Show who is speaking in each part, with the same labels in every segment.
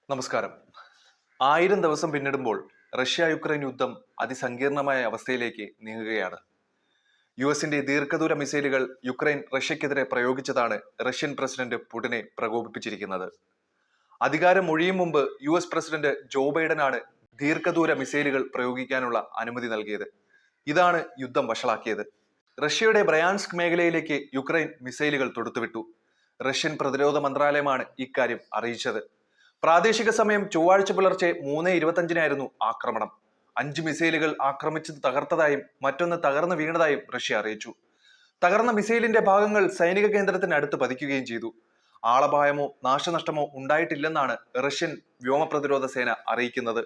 Speaker 1: നമസ്കാരം. 1000 ദിവസം പിന്നിടുമ്പോൾ റഷ്യ യുക്രൈൻ യുദ്ധം അതിസങ്കീർണമായ അവസ്ഥയിലേക്ക് നീങ്ങുകയാണ്. യുഎസിന്റെ ദീർഘദൂര മിസൈലുകൾ യുക്രൈൻ റഷ്യക്കെതിരെ പ്രയോഗിച്ചതാണ് റഷ്യൻ പ്രസിഡന്റ് പുടിനെ പ്രകോപിപ്പിച്ചിരിക്കുന്നത്. അധികാരം ഒഴിയും മുമ്പ് യുഎസ് പ്രസിഡന്റ് ജോ ബൈഡനാണ് ദീർഘദൂര മിസൈലുകൾ പ്രയോഗിക്കാനുള്ള അനുമതി നൽകിയത്. ഇതാണ് യുദ്ധം വഷളാക്കിയത്. റഷ്യയുടെ ബ്രയാൻസ്ക് മേഖലയിലേക്ക് യുക്രൈൻ മിസൈലുകൾ തൊടുത്തുവിട്ടു. റഷ്യൻ പ്രതിരോധ മന്ത്രാലയമാണ് ഇക്കാര്യം അറിയിച്ചത്. പ്രാദേശിക സമയം ചൊവ്വാഴ്ച പുലർച്ചെ 3:25 ആക്രമണം. 5 മിസൈലുകൾ ആക്രമിച്ചത് തകർത്തതായും മറ്റൊന്ന് തകർന്നു വീണതായും റഷ്യ അറിയിച്ചു. തകർന്ന മിസൈലിന്റെ ഭാഗങ്ങൾ സൈനിക കേന്ദ്രത്തിന് അടുത്ത് പതിക്കുകയും ചെയ്തു. ആളപായമോ നാശനഷ്ടമോ ഉണ്ടായിട്ടില്ലെന്നാണ് റഷ്യൻ വ്യോമ പ്രതിരോധ സേന അറിയിക്കുന്നത്.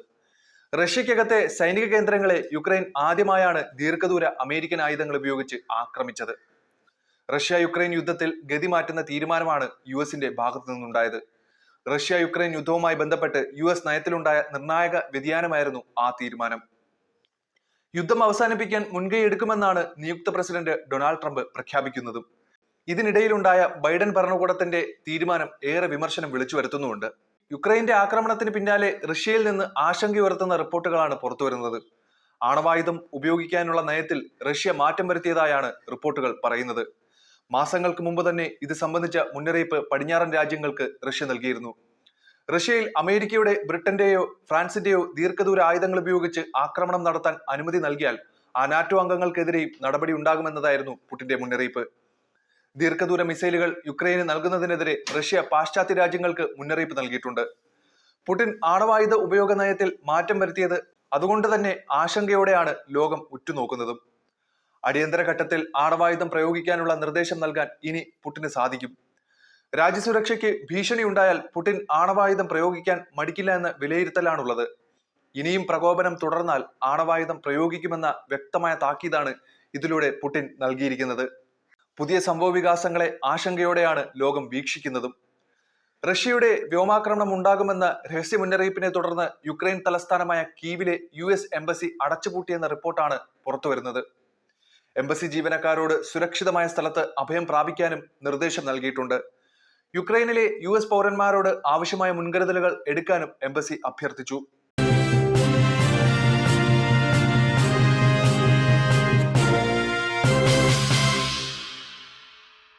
Speaker 1: റഷ്യക്കകത്തെ സൈനിക കേന്ദ്രങ്ങളെ യുക്രൈൻ ആദ്യമായാണ് ദീർഘദൂര അമേരിക്കൻ ആയുധങ്ങൾ ഉപയോഗിച്ച് ആക്രമിച്ചത്. റഷ്യ യുക്രൈൻ യുദ്ധത്തിൽ ഗതി മാറ്റുന്ന തീരുമാനമാണ് യുഎസിന്റെ ഭാഗത്തു നിന്നുണ്ടായത്. റഷ്യ യുക്രൈൻ യുദ്ധവുമായി ബന്ധപ്പെട്ട് യുഎസ് നയത്തിലുണ്ടായ നിർണായക വ്യതിയാനമായിരുന്നു ആ തീരുമാനം. യുദ്ധം അവസാനിപ്പിക്കാൻ മുൻകൈ എടുക്കുമെന്നാണ് നിയുക്ത പ്രസിഡന്റ് ഡൊണാൾഡ് ട്രംപ് പ്രഖ്യാപിക്കുന്നതും. ഇതിനിടയിലുണ്ടായ ബൈഡൻ ഭരണകൂടത്തിന്റെ തീരുമാനം ഏറെ വിമർശനം വിളിച്ചു വരുത്തുന്നുമുണ്ട്. യുക്രൈന്റെ ആക്രമണത്തിന് പിന്നാലെ റഷ്യയിൽ നിന്ന് ആശങ്കയുയർത്തുന്ന റിപ്പോർട്ടുകളാണ് പുറത്തുവരുന്നത്. ആണവായുധം ഉപയോഗിക്കാനുള്ള നയത്തിൽ റഷ്യ മാറ്റം വരുത്തിയതായാണ് റിപ്പോർട്ടുകൾ പറയുന്നത്. മാസങ്ങൾക്ക് മുമ്പ് തന്നെ ഇത് സംബന്ധിച്ച മുന്നറിയിപ്പ് പടിഞ്ഞാറൻ രാജ്യങ്ങൾക്ക് റഷ്യ നൽകിയിരുന്നു. റഷ്യയിൽ അമേരിക്കയുടെ, ബ്രിട്ടന്റെയോ ഫ്രാൻസിന്റെയോ ദീർഘദൂര ആയുധങ്ങൾ ഉപയോഗിച്ച് ആക്രമണം നടത്താൻ അനുമതി നൽകിയാൽ ആ നാറ്റോ അംഗങ്ങൾക്കെതിരെയും നടപടി ഉണ്ടാകുമെന്നതായിരുന്നു പുടിന്റെ മുന്നറിയിപ്പ്. ദീർഘദൂര മിസൈലുകൾ യുക്രൈന് നൽകുന്നതിനെതിരെ റഷ്യ പാശ്ചാത്യ രാജ്യങ്ങൾക്ക് മുന്നറിയിപ്പ് നൽകിയിട്ടുണ്ട്. പുടിൻ ആണവായുധ ഉപയോഗ നയത്തിൽ മാറ്റം വരുത്തിയത് അതുകൊണ്ട് തന്നെ ആശങ്കയോടെയാണ് ലോകം ഉറ്റുനോക്കുന്നതും. അടിയന്തര ഘട്ടത്തിൽ ആണവായുധം പ്രയോഗിക്കാനുള്ള നിർദ്ദേശം നൽകാൻ ഇനി പുടിന് സാധിക്കും. രാജ്യസുരക്ഷയ്ക്ക് ഭീഷണി ഉണ്ടായാൽ പുടിൻ ആണവായുധം പ്രയോഗിക്കാൻ മടിക്കില്ല എന്ന വിലയിരുത്തലാണുള്ളത്. ഇനിയും പ്രകോപനം തുടർന്നാൽ ആണവായുധം പ്രയോഗിക്കുമെന്ന വ്യക്തമായ താക്കീതാണ് ഇതിലൂടെ പുടിൻ നൽകിയിരിക്കുന്നത്. പുതിയ സംഭവ വികാസങ്ങളെ ആശങ്കയോടെയാണ് ലോകം വീക്ഷിക്കുന്നതും. റഷ്യയുടെ വ്യോമാക്രമണം ഉണ്ടാകുമെന്ന രഹസ്യ മുന്നറിയിപ്പിനെ തുടർന്ന് യുക്രൈൻ തലസ്ഥാനമായ കീവിലെ US എംബസി അടച്ചുപൂട്ടിയെന്ന റിപ്പോർട്ടാണ് പുറത്തുവരുന്നത്. എംബസി ജീവനക്കാരോട് സുരക്ഷിതമായ സ്ഥലത്ത് അഭയം പ്രാപിക്കാനും നിർദ്ദേശം നൽകിയിട്ടുണ്ട്. യുക്രൈനിലെ US പൗരന്മാരോട് ആവശ്യമായ മുൻകരുതലുകൾ എടുക്കാനും എംബസി അഭ്യർത്ഥിച്ചു.